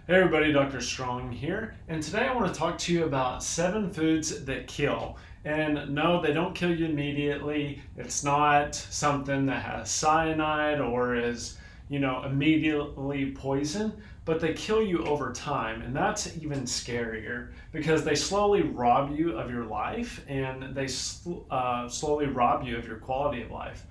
Hey everybody, Dr. Strong here, and today I want to talk to you about 7 foods that kill. And no, they don't kill you immediately. It's not something that has cyanide or is, immediately poison, but they kill you over time. And that's even scarier because they slowly rob you of your life and they slowly rob you of your quality of life.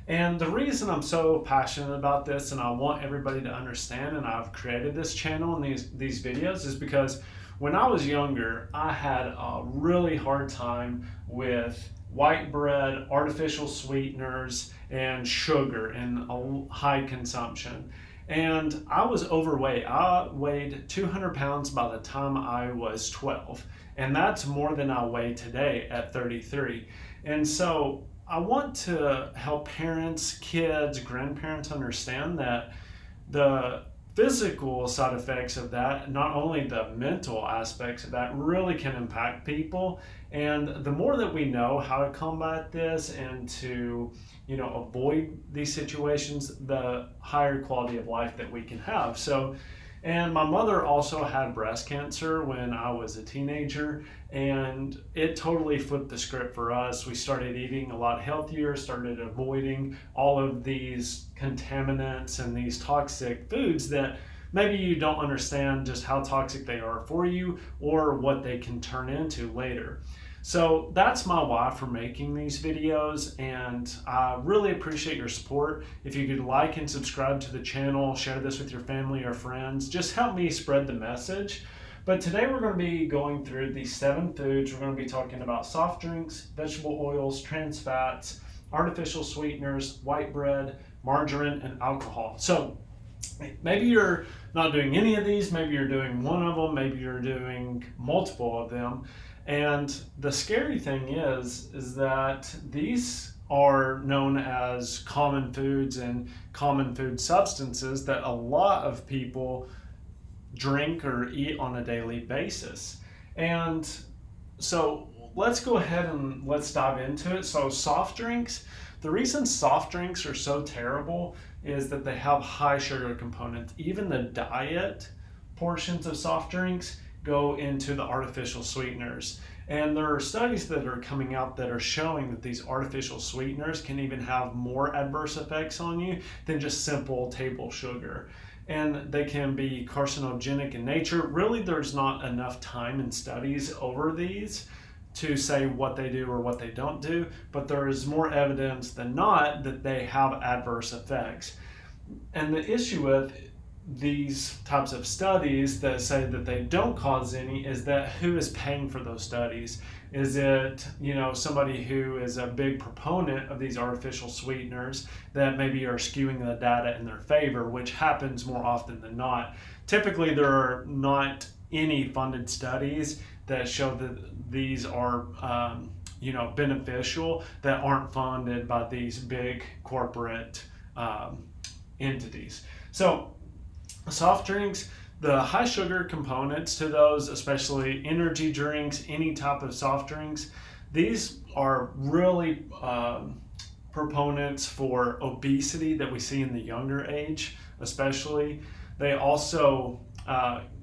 And the reason I'm so passionate about this and I want everybody to understand, and I've created this channel and these videos, is because when I was younger, I had a really hard time with white bread, artificial sweeteners, and sugar in a high consumption. And I was overweight. I weighed 200 pounds by the time I was 12. And that's more than I weigh today at 33. And so I want to help parents, kids, grandparents understand that the physical side effects of that, not only the mental aspects of that, really can impact people. And the more that we know how to combat this and to, avoid these situations, the higher quality of life that we can have. And my mother also had breast cancer when I was a teenager, and it totally flipped the script for us. We started eating a lot healthier, started avoiding all of these contaminants and these toxic foods that maybe you don't understand just how toxic they are for you or what they can turn into later. So that's my why for making these videos, and I really appreciate your support. If you could like and subscribe to the channel, share this with your family or friends, just help me spread the message. But today we're going to be going through these 7 foods. We're going to be talking about soft drinks, vegetable oils, trans fats, artificial sweeteners, white bread, margarine, and alcohol. So maybe you're not doing any of these, maybe you're doing one of them, maybe you're doing multiple of them. And the scary thing is that these are known as common foods and common food substances that a lot of people drink or eat on a daily basis. And so let's go ahead and let's dive into it. So soft drinks, the reason soft drinks are so terrible is that they have high sugar components. Even the diet portions of soft drinks go into the artificial sweeteners. And there are studies that are coming out that are showing that these artificial sweeteners can even have more adverse effects on you than just simple table sugar. And they can be carcinogenic in nature. Really, there's not enough time and studies over these to say what they do or what they don't do, but there is more evidence than not that they have adverse effects. And the issue with these types of studies that say that they don't cause any is that who is paying for those studies? Is it, somebody who is a big proponent of these artificial sweeteners that maybe are skewing the data in their favor, which happens more often than not. Typically, there are not any funded studies that show that these are beneficial, that aren't funded by these big corporate entities. So soft drinks, the high sugar components to those, especially energy drinks, any type of soft drinks, these are really proponents for obesity that we see in the younger age, especially. They also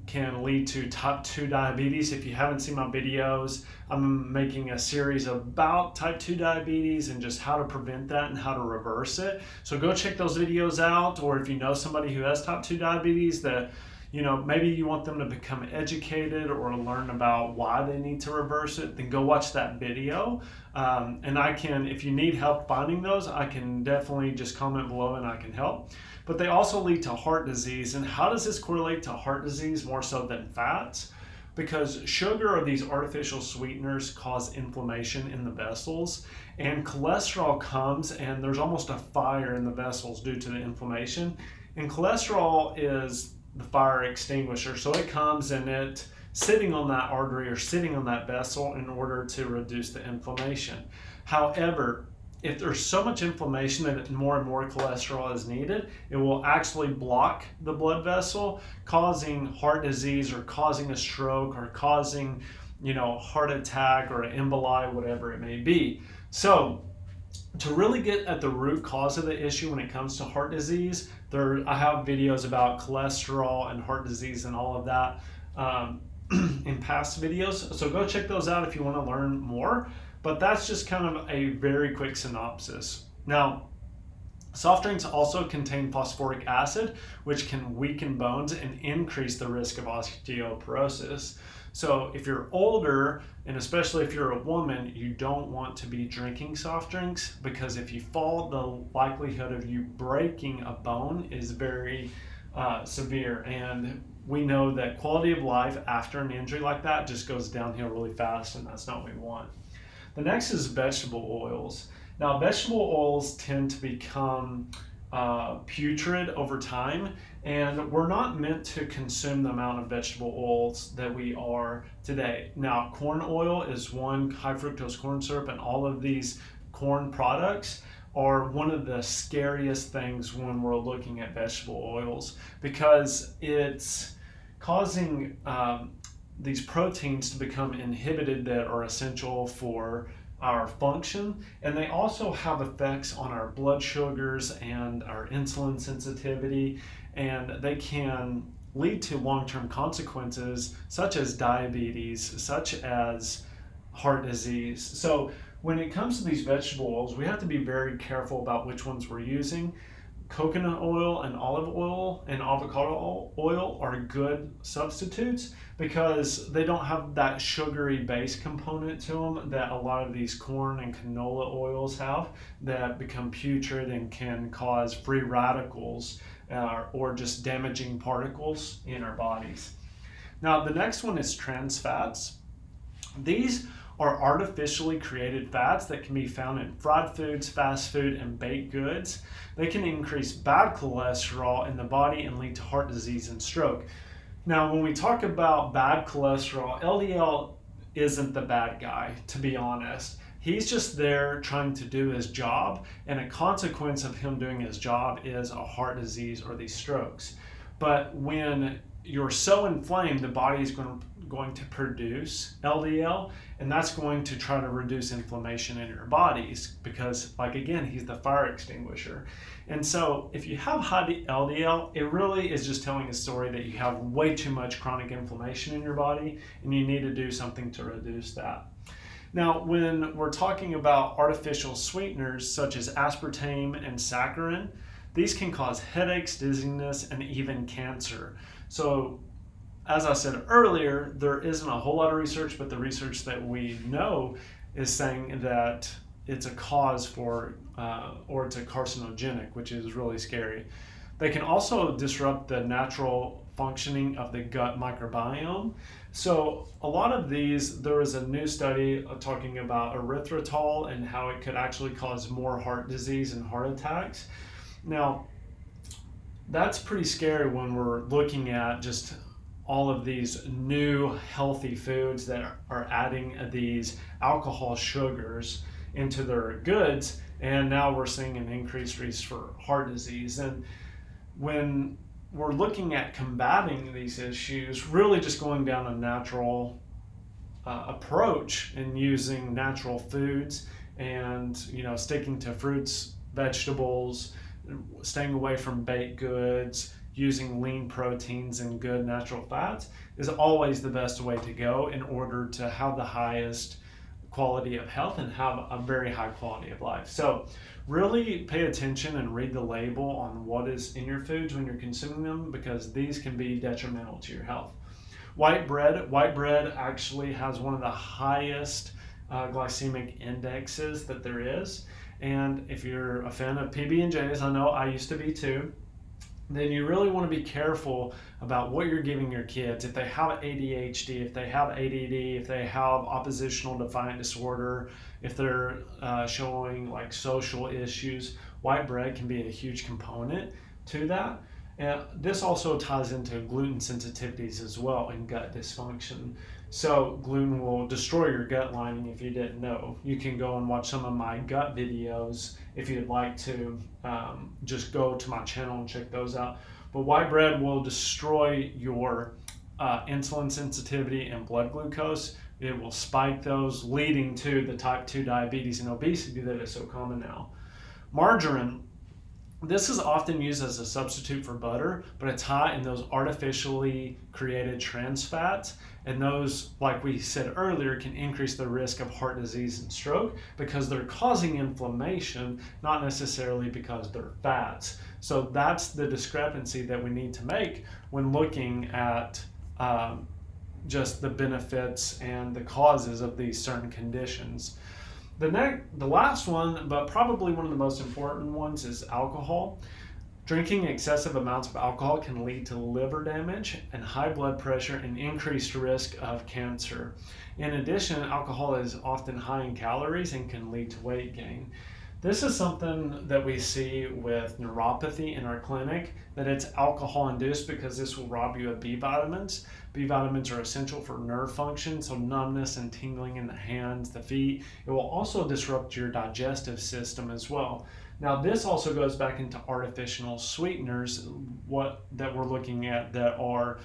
can lead to type 2 diabetes. If you haven't seen my videos, I'm making a series about type 2 diabetes and just how to prevent that and how to reverse it. So go check those videos out, or if you know somebody who has type 2 diabetes that maybe you want them to become educated or learn about why they need to reverse it, then go watch that video. And I can, if you need help finding those, I can definitely just comment below and I can help. But they also lead to heart disease. And how does this correlate to heart disease more so than fats? Because sugar or these artificial sweeteners cause inflammation in the vessels, and cholesterol comes and there's almost a fire in the vessels due to the inflammation. And cholesterol is the fire extinguisher, so it comes and it's sitting on that artery or sitting on that vessel in order to reduce the inflammation. However, if there's so much inflammation that more and more cholesterol is needed, it will actually block the blood vessel, causing heart disease or causing a stroke or causing, heart attack or an emboli, whatever it may be. So to really get at the root cause of the issue when it comes to heart disease, I have videos about cholesterol and heart disease and all of that in past videos. So go check those out if you want to learn more. But that's just kind of a very quick synopsis. Now, soft drinks also contain phosphoric acid, which can weaken bones and increase the risk of osteoporosis. So if you're older, and especially if you're a woman, you don't want to be drinking soft drinks, because if you fall, the likelihood of you breaking a bone is very severe. And we know that quality of life after an injury like that just goes downhill really fast, and that's not what we want. The next is vegetable oils. Now, vegetable oils tend to become putrid over time, and we're not meant to consume the amount of vegetable oils that we are today. Now, corn oil is one, high fructose corn syrup, and all of these corn products are one of the scariest things when we're looking at vegetable oils, because it's causing these proteins to become inhibited that are essential for our function, and they also have effects on our blood sugars and our insulin sensitivity, and they can lead to long-term consequences such as diabetes, such as heart disease. So when it comes to these vegetable oils, we have to be very careful about which ones we're using. Coconut oil and olive oil and avocado oil are good substitutes because they don't have that sugary base component to them that a lot of these corn and canola oils have, that become putrid and can cause free radicals or just damaging particles in our bodies. Now, the next one is trans fats. These are artificially created fats that can be found in fried foods, fast food, and baked goods. They can increase bad cholesterol in the body and lead to heart disease and stroke. Now, when we talk about bad cholesterol, LDL isn't the bad guy, to be honest. He's just there trying to do his job, and a consequence of him doing his job is a heart disease or these strokes. But when you're so inflamed, the body is going to produce LDL, and that's going to try to reduce inflammation in your bodies, because, like, again, he's the fire extinguisher. And so if you have high LDL, it really is just telling a story that you have way too much chronic inflammation in your body, and you need to do something to reduce that. Now, when we're talking about artificial sweeteners such as aspartame and saccharin, these can cause headaches, dizziness, and even cancer. So, as I said earlier, there isn't a whole lot of research, but the research that we know is saying that it's a cause for, or it's a carcinogenic, which is really scary. They can also disrupt the natural functioning of the gut microbiome. So a lot of these, there was a new study talking about erythritol and how it could actually cause more heart disease and heart attacks. Now, that's pretty scary when we're looking at just all of these new healthy foods that are adding these alcohol sugars into their goods, and now we're seeing an increased risk for heart disease. And when we're looking at combating these issues, really just going down a natural approach and using natural foods, and sticking to fruits, vegetables, staying away from baked goods, using lean proteins and good natural fats is always the best way to go in order to have the highest quality of health and have a very high quality of life. So really pay attention and read the label on what is in your foods when you're consuming them, because these can be detrimental to your health. White bread actually has one of the highest glycemic indexes that there is. And if you're a fan of PB&Js, I know I used to be too, then you really want to be careful about what you're giving your kids. If they have ADHD, if they have ADD, if they have oppositional defiant disorder, if they're showing like social issues, white bread can be a huge component to that. And this also ties into gluten sensitivities as well and gut dysfunction. So gluten will destroy your gut lining if you didn't know. You can go and watch some of my gut videos if you'd like to. Just go to my channel and check those out. But white bread will destroy your insulin sensitivity and blood glucose. It will spike those, leading to the type 2 diabetes and obesity that is so common now. Margarine. This is often used as a substitute for butter, but it's high in those artificially created trans fats. And those, like we said earlier, can increase the risk of heart disease and stroke because they're causing inflammation, not necessarily because they're fats. So that's the discrepancy that we need to make when looking at just the benefits and the causes of these certain conditions. The last one, but probably one of the most important ones, is alcohol. Drinking excessive amounts of alcohol can lead to liver damage and high blood pressure and increased risk of cancer. In addition, alcohol is often high in calories and can lead to weight gain. This is something that we see with neuropathy in our clinic, that it's alcohol induced because this will rob you of B vitamins. B vitamins are essential for nerve function, so numbness and tingling in the hands, the feet. It will also disrupt your digestive system as well. Now, this also goes back into artificial sweeteners, that we're looking at, that are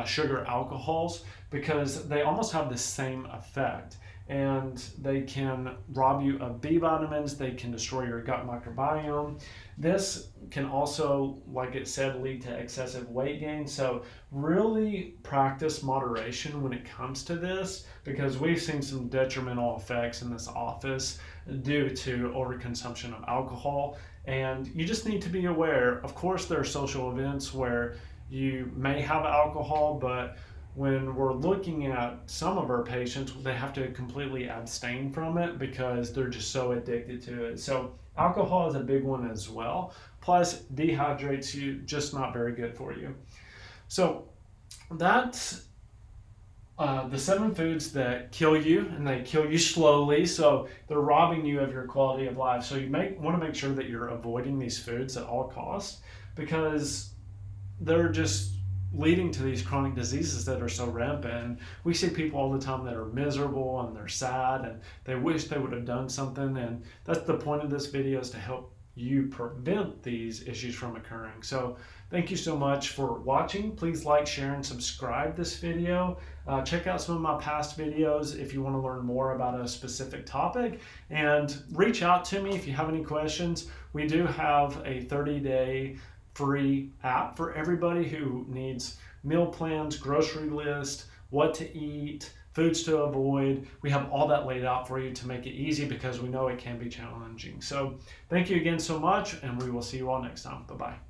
sugar alcohols, because they almost have the same effect. And they can rob you of B vitamins, they can destroy your gut microbiome. This can also, like it said, lead to excessive weight gain. So really practice moderation when it comes to this, because we've seen some detrimental effects in this office due to overconsumption of alcohol. And you just need to be aware. Of course, there are social events where you may have alcohol, but when we're looking at some of our patients, they have to completely abstain from it because they're just so addicted to it. So alcohol is a big one as well. Plus, dehydrates you, just not very good for you. So that's the 7 foods that kill you, and they kill you slowly. So they're robbing you of your quality of life. So you want to make sure that you're avoiding these foods at all costs, because they're just leading to these chronic diseases that are so rampant. And we see people all the time that are miserable and they're sad and they wish they would have done something. And that's the point of this video, is to help you prevent these issues from occurring. So thank you so much for watching. Please like, share, and subscribe this video. Check out some of my past videos if you want to learn more about a specific topic, and reach out to me if you have any questions. We do have a 30-day free app for everybody who needs meal plans, grocery list, what to eat, foods to avoid. We have all that laid out for you to make it easy, because we know it can be challenging. So thank you again so much, and we will see you all next time. Bye-bye.